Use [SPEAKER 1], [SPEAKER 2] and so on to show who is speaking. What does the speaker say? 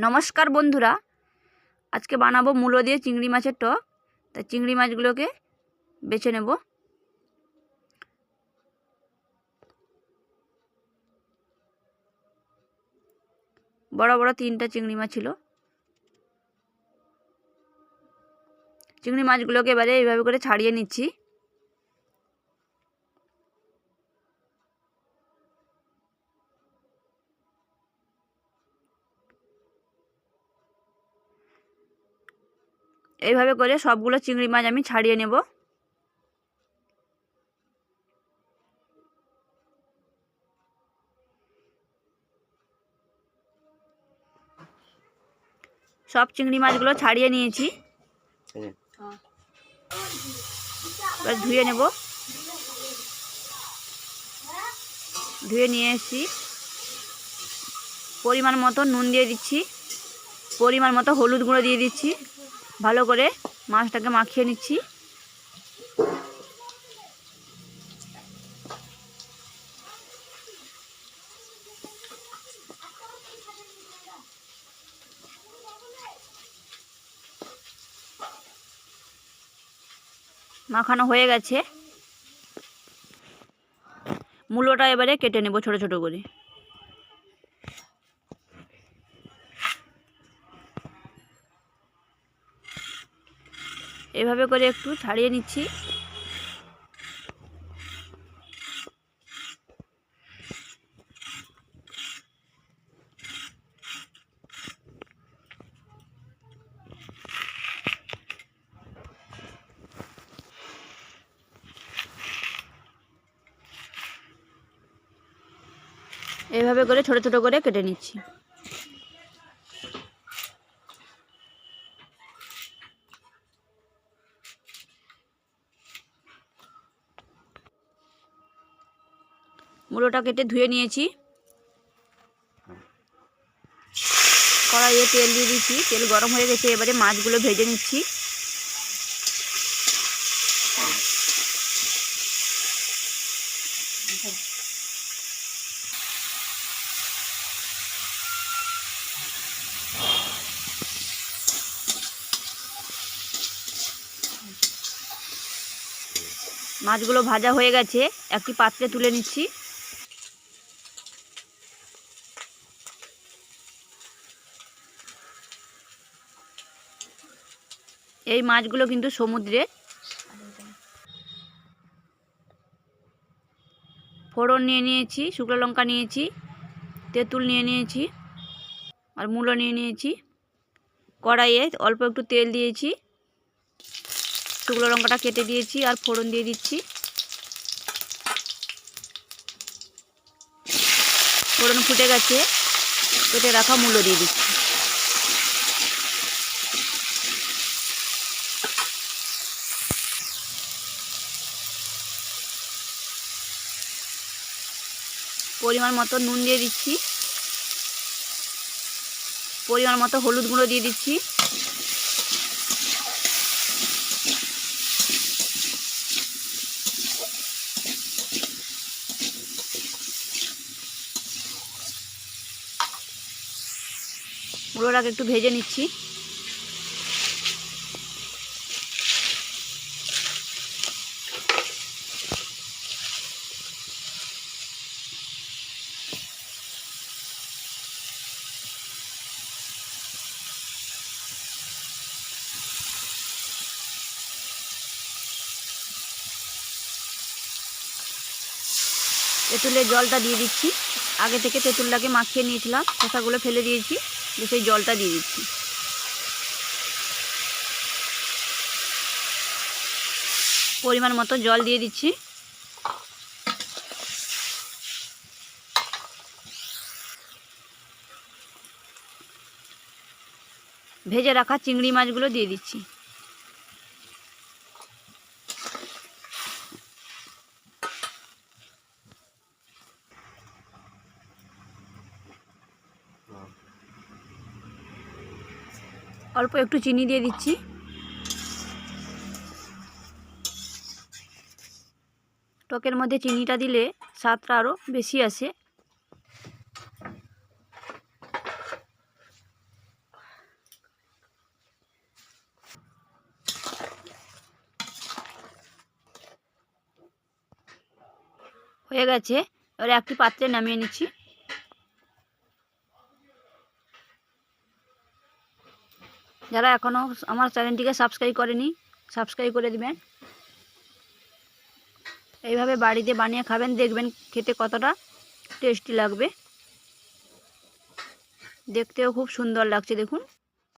[SPEAKER 1] নমস্কার বন্ধুরা, আজকে বানাবো মূলো দিয়ে চিংড়ি মাছের টক। তাই চিংড়ি মাছগুলোকে বেছে নেব। বড় বড় 3টা চিংড়ি মাছ ছিল। চিংড়ি মাছগুলোকে এবারে এইভাবে করে ছাড়িয়ে নিচ্ছি। এইভাবে করে সবগুলো চিংড়ি মাছ আমি ছাড়িয়ে নেব। সব চিংড়ি মাছগুলো ছাড়িয়ে নিয়েছি। এবার ধুয়ে নেব। ধুয়ে নিয়ে এসেছি। পরিমাণ মতো নুন দিয়ে দিচ্ছি, পরিমাণ মতো হলুদ গুঁড়ো দিয়ে দিচ্ছি। ভালো করে মাছটাকে মাখিয়ে নিচ্ছি। মাখানো হয়ে গেছে। মূলোটা এবারে কেটে নেব ছোট ছোট করে। এভাবে করে একটু ছাড়িয়ে নিচ্ছি। এইভাবে করে ছোট ছোট করে কেটে নিচ্ছি। মূলোটা কেটে ধুয়ে নিয়েছি। কড়াইয়ে তেল দিয়ে দিচ্ছি। তেল গরম হয়ে গেছে। এবারে মাছগুলো ভেজে নিচ্ছি। মাছগুলো ভাজা হয়ে গেছে। একটি পাত্রে তুলে নিচ্ছি। এই মাছগুলো কিন্তু সমুদ্রে। ফোড়ন নিয়ে নিয়েছি, শুকনো লঙ্কা নিয়েছি, তেঁতুল নিয়ে নিয়েছি আর মূলো নিয়ে নিয়েছি। কড়াইয়ে অল্প একটু তেল দিয়েছি। শুকনো লঙ্কাটা কেটে দিয়েছি আর ফোড়ন দিয়ে দিচ্ছি। ফোড়ন ফুটে গেছে। কেটে রাখা মূলো দিয়ে দিচ্ছি। পরিমাণ মতো নুন দিয়ে দিচ্ছি। পরিমাণ মতো হলুদ গুঁড়ো দিয়ে দিচ্ছি। মূলোটাকে একটু ভেজে নিচ্ছি। তেঁতুলের জলটা দিয়ে দিচ্ছি। আগে থেকে তেঁতুলটাকে মাখিয়ে নিয়েছিলাম, খোসাগুলো ফেলে দিয়েছি। সেই জলটা দিয়ে দিচ্ছি। পরিমাণ মতো জল দিয়ে দিচ্ছি। ভেজে রাখা চিংড়ি মাছগুলো দিয়ে দিচ্ছি। অল্প একটু চিনি দিয়ে দিচ্ছি। টকের মধ্যে চিনিটা দিলে স্বাদটা আরও বেশি আসে। হয়ে গেছে। এবারে একটি পাত্রে নামিয়ে নিচ্ছি। যারা এখনও আমার চ্যানেলটিকে সাবস্ক্রাইব করেনি, সাবস্ক্রাইব করে দিবেন। এইভাবে বাড়িতে বানিয়ে খাবেন, দেখবেন খেতে কতটা টেস্টি লাগবে। দেখতেও খুব সুন্দর লাগছে দেখুন।